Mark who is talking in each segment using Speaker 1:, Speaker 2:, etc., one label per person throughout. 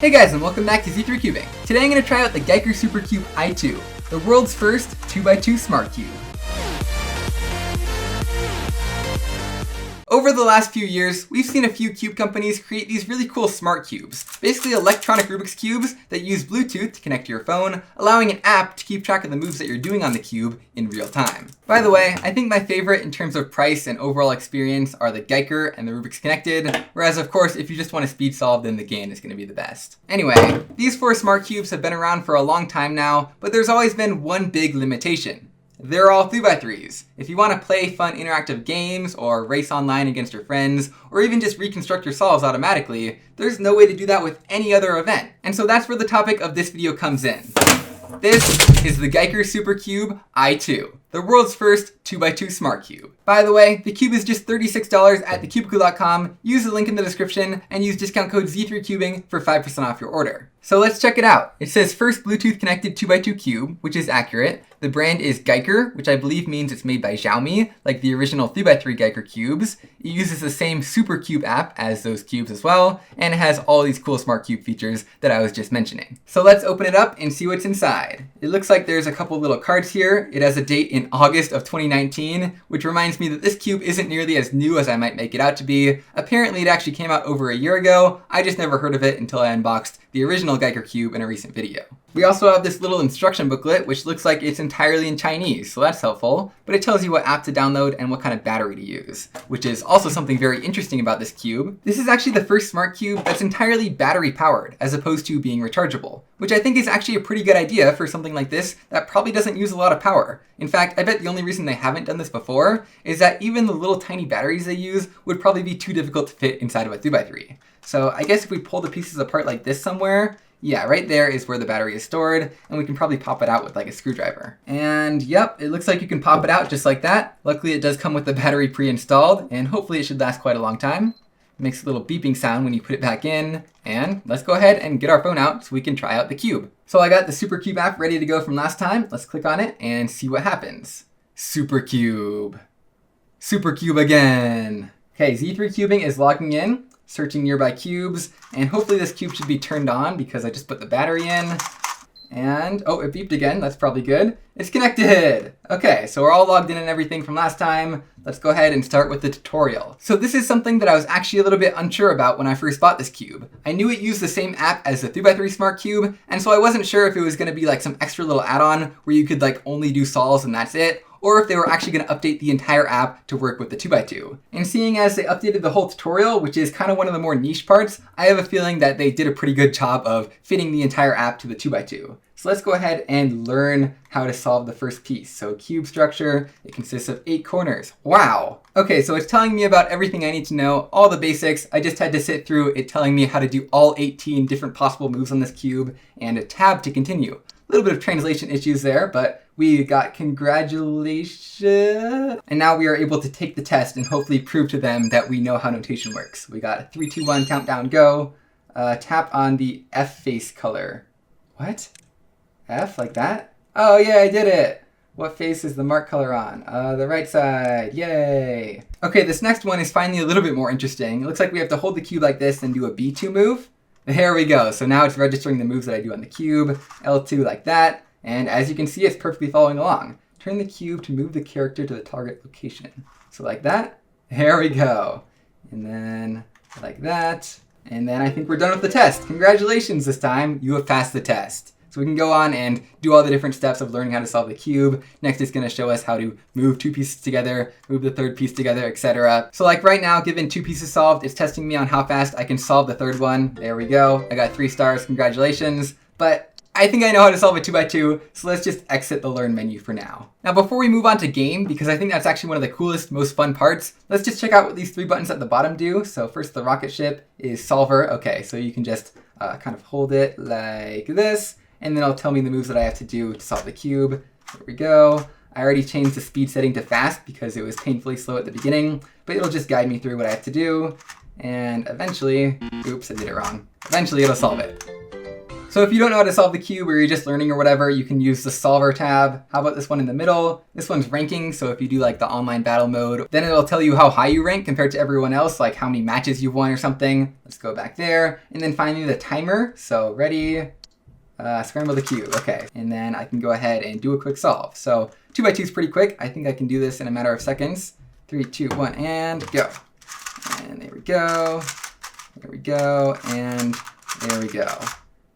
Speaker 1: Hey guys, and welcome back to Z3Cubing. Today I'm going to try out the Giiker Supercube i2, the world's first 2x2 smart cube. Over the last few years, we've seen a few cube companies create these really cool smart cubes, basically electronic Rubik's cubes that use Bluetooth to connect to your phone, allowing an app to keep track of the moves that you're doing on the cube in real time. By the way, I think my favorite in terms of price and overall experience are the Giiker and the Rubiks Connected, whereas of course if you just want to speed solve, then the Gain is going to be the best. Anyway, these four smart cubes have been around for a long time now, but there's always been one big limitation. They're all 3x3s. If you want to play fun interactive games, or race online against your friends, or even just reconstruct your solves automatically, there's no way to do that with any other event. And so that's where the topic of this video comes in. This is the Giiker Supercube i2, the world's first 2x2 smart cube. By the way, the cube is just $36 at thecubicle.com. Use the link in the description and use discount code Z3Cubing for 5% off your order. So let's check it out. It says first Bluetooth connected 2x2 cube, which is accurate. The brand is Giiker, which I believe means it's made by Xiaomi, like the original 3x3 Giiker cubes. It uses the same Supercube app as those cubes as well, and it has all these cool smart cube features that I was just mentioning. So let's open it up and see what's inside. It looks like there's a couple little cards here. It has a date in August of 2019, which reminds me that this cube isn't nearly as new as I might make it out to be. Apparently it actually came out over a year ago. I just never heard of it until I unboxed the original Giiker cube in a recent video. We also have this little instruction booklet, which looks like it's entirely in Chinese, so that's helpful, but it tells you what app to download and what kind of battery to use, which is also something very interesting about this cube. This is actually the first smart cube that's entirely battery powered, as opposed to being rechargeable, which I think is actually a pretty good idea for something like this that probably doesn't use a lot of power. In fact, I bet the only reason they haven't done this before is that even the little tiny batteries they use would probably be too difficult to fit inside of a 3x3. So I guess if we pull the pieces apart like this somewhere, yeah, right there is where the battery is stored, and we can probably pop it out with like a screwdriver. And yep, it looks like you can pop it out just like that. Luckily it does come with the battery pre-installed, and hopefully it should last quite a long time. It makes a little beeping sound when you put it back in, and let's go ahead and get our phone out so we can try out the cube. So I got the Supercube app ready to go from last time. Let's click on it and see what happens. Supercube. Supercube again. Okay, Z3Cubing is logging in, searching nearby cubes, and hopefully this cube should be turned on because I just put the battery in. And, oh, it beeped again. That's probably good. It's connected. Okay, so we're all logged in and everything from last time. Let's go ahead and start with the tutorial. So this is something that I was actually a little bit unsure about when I first bought this cube. I knew it used the same app as the 3x3 Smart Cube, and so I wasn't sure if it was going to be like some extra little add-on where you could like only do solves and that's it, or if they were actually going to update the entire app to work with the 2x2. And seeing as they updated the whole tutorial, which is kind of one of the more niche parts, I have a feeling that they did a pretty good job of fitting the entire app to the 2x2. So let's go ahead and learn how to solve the first piece. So cube structure, it consists of 8 corners. Wow. Okay, so it's telling me about everything I need to know, all the basics. I just had to sit through it telling me how to do all 18 different possible moves on this cube, and a tab to continue. A little bit of translation issues there, but we got congratulations. And now we are able to take the test and hopefully prove to them that we know how notation works. We got 3, 2, 1, countdown, go. Tap on the F face color. What? F, like that? Oh yeah, I did it. What face is the mark color on? The right side, yay. Okay, this next one is finally a little bit more interesting. It looks like we have to hold the cube like this and do a B2 move. There we go. So now it's registering the moves that I do on the cube. L2 like that. And as you can see, it's perfectly following along. Turn the cube to move the character to the target location. So like that. There we go. And then like that. And then I think we're done with the test. Congratulations this time. You have passed the test. So we can go on and do all the different steps of learning how to solve the cube. Next it's going to show us how to move 2 pieces together, move the third piece together, etc. So like right now, given 2 pieces solved, it's testing me on how fast I can solve the third one. There we go. I got 3 stars. Congratulations. But I think I know how to solve a 2x2, so let's just exit the Learn menu for now. Now before we move on to Game, because I think that's actually one of the coolest, most fun parts, let's just check out what these 3 buttons at the bottom do. So first the rocket ship is Solver. Okay, so you can just kind of hold it like this, and then it'll tell me the moves that I have to do to solve the cube. There we go. I already changed the speed setting to fast because it was painfully slow at the beginning, but it'll just guide me through what I have to do. And eventually, oops, I did it wrong. Eventually it'll solve it. So if you don't know how to solve the cube or you're just learning or whatever, you can use the solver tab. How about this one in the middle? This one's ranking, so if you do like the online battle mode, then it'll tell you how high you rank compared to everyone else, like how many matches you've won or something. Let's go back there. And then finally the timer. So ready, scramble the cube. Okay, and then I can go ahead and do a quick solve. So 2 by 2 is pretty quick. I think I can do this in a matter of seconds. 3, 2, 1, and go. And there we go. There we go, and there we go.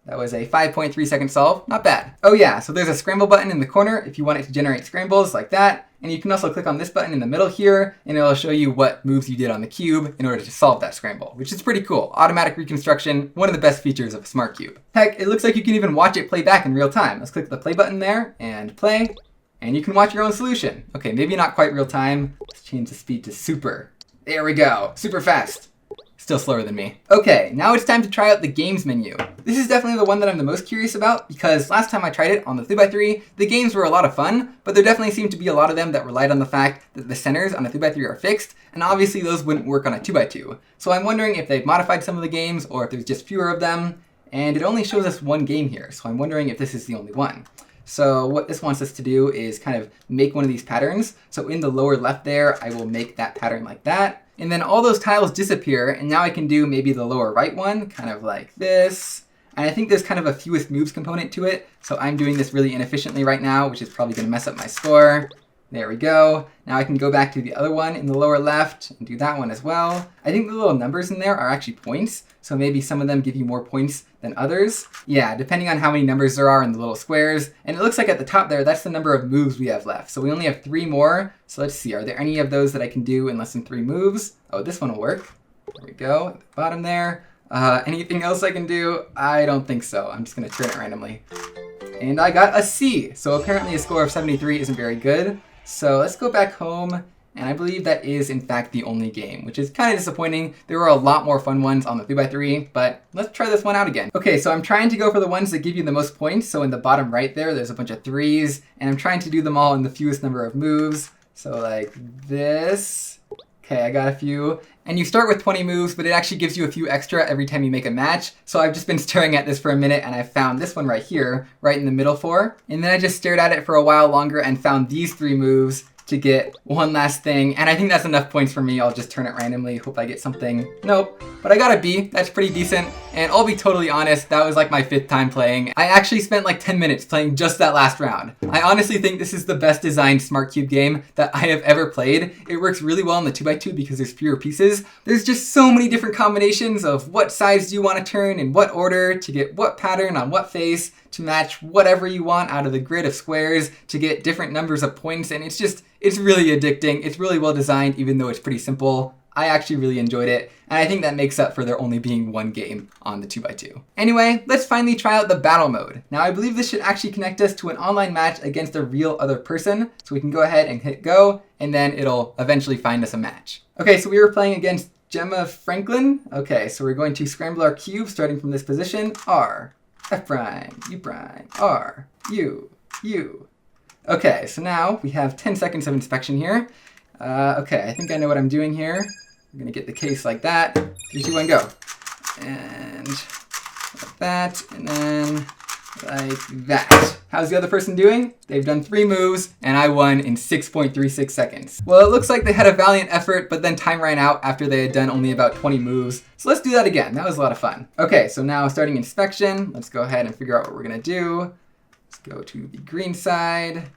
Speaker 1: That was a 5.3 second solve, not bad. Oh yeah, so there's a scramble button in the corner if you want it to generate scrambles like that. And you can also click on this button in the middle here, and it'll show you what moves you did on the cube in order to solve that scramble, which is pretty cool. Automatic reconstruction, one of the best features of a smart cube. Heck, it looks like you can even watch it play back in real time. Let's click the play button there and play, and you can watch your own solution. Okay, maybe not quite real time. Let's change the speed to super. There we go, super fast. Still slower than me. Okay, now it's time to try out the games menu. This is definitely the one that I'm the most curious about because last time I tried it on the 3x3, the games were a lot of fun, but there definitely seemed to be a lot of them that relied on the fact that the centers on a 3x3 are fixed, and obviously those wouldn't work on a 2x2. So I'm wondering if they've modified some of the games or if there's just fewer of them, and it only shows us one game here, so I'm wondering if this is the only one. So what this wants us to do is kind of make one of these patterns. So in the lower left there, I will make that pattern like that. And then all those tiles disappear, and now I can do maybe the lower right one, kind of like this. And I think there's kind of a fewest moves component to it, so I'm doing this really inefficiently right now, which is probably going to mess up my score. There we go. Now I can go back to the other one in the lower left and do that one as well. I think the little numbers in there are actually points, so maybe some of them give you more points than others. Yeah, depending on how many numbers there are in the little squares. And it looks like at the top there, that's the number of moves we have left. So we only have 3 more. So let's see, are there any of those that I can do in less than 3 moves? Oh, this one will work. There we go, at the bottom there. Anything else I can do? I don't think so. I'm just gonna turn it randomly. And I got a C. So apparently a score of 73 isn't very good. So let's go back home, and I believe that is in fact the only game, which is kind of disappointing. There were a lot more fun ones on the 3x3, but let's try this one out again. Okay, so I'm trying to go for the ones that give you the most points. So in the bottom right there, there's a bunch of 3s, and I'm trying to do them all in the fewest number of moves. So like this. Okay, I got a few. And you start with 20 moves, but it actually gives you a few extra every time you make a match. So I've just been staring at this for a minute, and I found this one right here, right in the middle 4. And then I just stared at it for a while longer and found these 3 moves to get one last thing. And I think that's enough points for me. I'll just turn it randomly, hope I get something. Nope, but I got a B. That's pretty decent. And I'll be totally honest, that was like my 5th time playing. I actually spent like 10 minutes playing just that last round. I honestly think this is the best designed Smart Cube game that I have ever played. It works really well in the 2x2 because there's fewer pieces. There's just so many different combinations of what sides do you want to turn, in what order, to get what pattern on what face, to match whatever you want out of the grid of squares, to get different numbers of points, and it's really addicting. It's really well designed, even though it's pretty simple. I actually really enjoyed it, and I think that makes up for there only being one game on the 2x2. Anyway, let's finally try out the battle mode. Now I believe this should actually connect us to an online match against a real other person, so we can go ahead and hit go, and then it'll eventually find us a match. Okay, so we were playing against Gemma Franklin. Okay, so we're going to scramble our cube starting from this position. R, F prime, U prime, R, U, U. Okay, so now we have 10 seconds of inspection here. Okay, I think I know what I'm doing here. I'm gonna get the case like that. 3, 2, 1, go. And like that, and then like that. How's the other person doing? They've done 3 moves, and I won in 6.36 seconds. Well, it looks like they had a valiant effort, but then time ran out after they had done only about 20 moves. So let's do that again. That was a lot of fun. Okay, so now starting inspection, let's go ahead and figure out what we're gonna do. Let's go to the green side,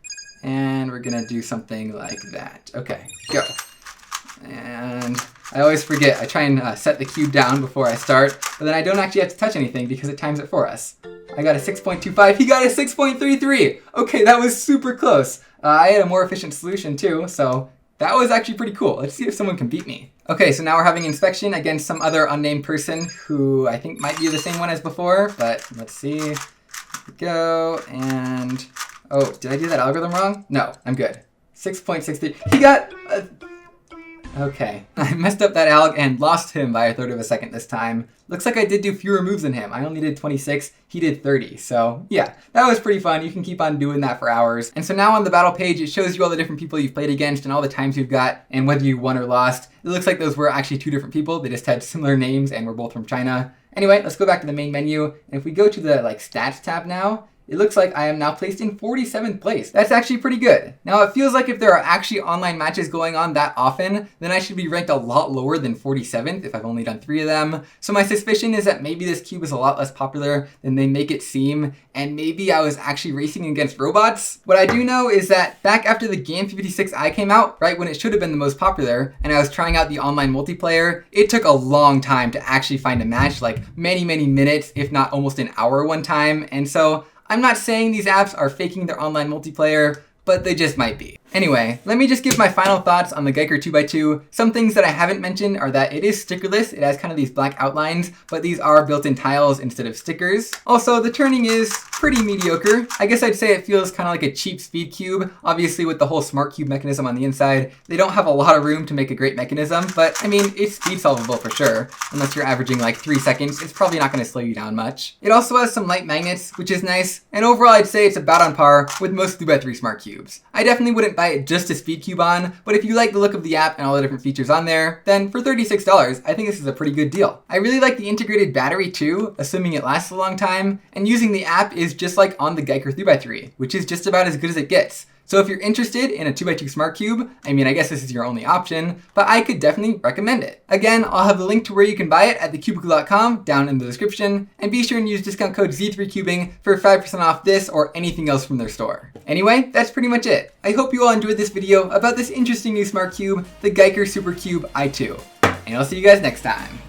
Speaker 1: and we're gonna do something like that. Okay, go. And I always forget, I try and set the cube down before I start, but then I don't actually have to touch anything because it times it for us. I got a 6.25, he got a 6.33! Okay, that was super close. I had a more efficient solution too, so that was actually pretty cool. Let's see if someone can beat me. Okay, so now we're having inspection against some other unnamed person who I think might be the same one as before, but let's see. Here we go, and oh, did I do that algorithm wrong? No, I'm good. 6.63. He got okay. I messed up that alg and lost him by 1/3 of a second this time. Looks like I did do fewer moves than him. I only did 26, he did 30. So yeah, that was pretty fun. You can keep on doing that for hours. And so now on the battle page, it shows you all the different people you've played against and all the times you've got and whether you won or lost. It looks like those were actually 2 different people. They just had similar names and were both from China. Anyway, let's go back to the main menu, and if we go to the stats tab now, it looks like I am now placed in 47th place. That's actually pretty good. Now it feels like if there are actually online matches going on that often, then I should be ranked a lot lower than 47th if I've only done 3 of them. So my suspicion is that maybe this cube is a lot less popular than they make it seem, and maybe I was actually racing against robots. What I do know is that back after the Game 56i came out, right when it should have been the most popular, and I was trying out the online multiplayer, it took a long time to actually find a match, like many minutes, if not almost an hour one time, and so I'm not saying these apps are faking their online multiplayer, but they just might be. Anyway, let me just give my final thoughts on the Giiker 2x2. Some things that I haven't mentioned are that it is stickerless. It has kind of these black outlines, but these are built-in tiles instead of stickers. Also, the turning is pretty mediocre. I guess I'd say it feels kind of like a cheap speed cube. Obviously, with the whole smart cube mechanism on the inside, they don't have a lot of room to make a great mechanism, but I mean, it's speed solvable for sure. Unless you're averaging like 3 seconds, it's probably not gonna slow you down much. It also has some light magnets, which is nice, and overall I'd say it's about on par with most 3x3 smart cubes. I definitely wouldn't buy it just to speed cube on, but if you like the look of the app and all the different features on there, then for $36, I think this is a pretty good deal. I really like the integrated battery too, assuming it lasts a long time, and using the app is just like on the Giiker 3x3, which is just about as good as it gets. So if you're interested in a 2x2 smart cube, I mean, I guess this is your only option, but I could definitely recommend it. Again, I'll have the link to where you can buy it at thecubicle.com down in the description, and be sure and use discount code Z3Cubing for 5% off this or anything else from their store. Anyway, that's pretty much it. I hope you all enjoyed this video about this interesting new smart cube, the Giiker Supercube i2. And I'll see you guys next time.